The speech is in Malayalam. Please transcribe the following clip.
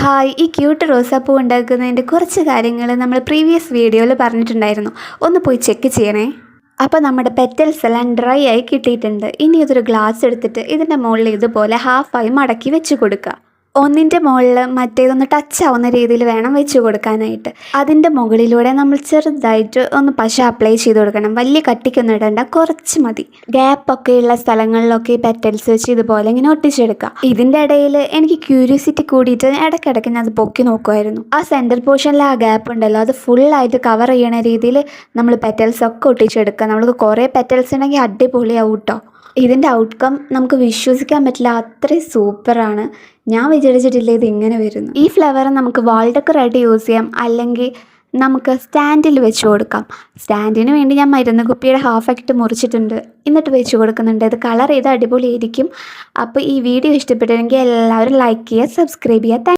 ഹായ്, ഈ ക്യൂട്ട് റോസാപ്പൂ ഉണ്ടാക്കുന്നതിൻ്റെ കുറച്ച് കാര്യങ്ങൾ നമ്മൾ പ്രീവിയസ് വീഡിയോയിൽ പറഞ്ഞിട്ടുണ്ടായിരുന്നു. ഒന്ന് പോയി ചെക്ക് ചെയ്യണേ. അപ്പോൾ നമ്മുടെ പെറ്റൽസ് എല്ലാം ഡ്രൈ ആയി കിട്ടിയിട്ടുണ്ട്. ഇനി ഇതൊരു ഗ്ലാസ് എടുത്തിട്ട് ഇതിൻ്റെ മുകളിൽ ഇതുപോലെ ഹാഫായി മടക്കി വെച്ച് കൊടുക്കുക. ഒന്നിൻ്റെ മുകളിൽ മറ്റേതൊന്ന് ടച്ച് ആവുന്ന രീതിയിൽ വേണം വെച്ച് കൊടുക്കാനായിട്ട്. അതിൻ്റെ മുകളിലൂടെ നമ്മൾ ചെറുതായിട്ട് ഒന്ന് പശ അപ്ലൈ ചെയ്ത് കൊടുക്കണം. വലിയ കട്ടിക്കൊന്നും ഇടണ്ട, കുറച്ച് മതി. ഗ്യാപ്പൊക്കെ ഉള്ള സ്ഥലങ്ങളിലൊക്കെ ഈ പെറ്റൽസ് വെച്ച് ഇതുപോലെ ഇങ്ങനെ ഒട്ടിച്ചെടുക്കുക. ഇതിൻ്റെ ഇടയിൽ എനിക്ക് ക്യൂരിയോസിറ്റി കൂടിയിട്ട് ഇടയ്ക്കിടയ്ക്ക് ഞാൻ അത് പൊക്കി നോക്കുമായിരുന്നു. ആ സെൻറ്റർ പോർഷനിൽ ആ ഗ്യാപ്പ് ഉണ്ടല്ലോ, അത് ഫുള്ളായിട്ട് കവർ ചെയ്യണ രീതിയിൽ നമ്മൾ പെറ്റൽസ് ഒക്കെ ഒട്ടിച്ചെടുക്കുക. നമ്മൾക്ക് കുറേ പെറ്റൽസ് ഉണ്ടെങ്കിൽ അടിപൊളിയാവും കേട്ടോ. ഇതിൻ്റെ ഔട്ട്കം നമുക്ക് വിശ്വസിക്കാൻ പറ്റില്ല, അത്രയും സൂപ്പറാണ്. ഞാൻ വിചാരിച്ചിട്ടില്ല ഇത് ഇങ്ങനെ വരുന്നു. ഈ ഫ്ലവർ നമുക്ക് വാൾ ഡെക്കറായിട്ട് യൂസ് ചെയ്യാം, അല്ലെങ്കിൽ നമുക്ക് സ്റ്റാൻഡിൽ വെച്ച് കൊടുക്കാം. സ്റ്റാൻഡിന് വേണ്ടി ഞാൻ മരുന്ന് കുപ്പിയുടെ ഹാഫ് മുറിച്ചിട്ടുണ്ട്, എന്നിട്ട് വെച്ച് കൊടുക്കുന്നുണ്ട്. ഇത് കളർ ചെയ്ത് അടിപൊളിയായിരിക്കും. അപ്പോൾ ഈ വീഡിയോ ഇഷ്ടപ്പെട്ടിട്ടുണ്ടെങ്കിൽ എല്ലാവരും ലൈക്ക് ചെയ്യുക, സബ്സ്ക്രൈബ് ചെയ്യുക.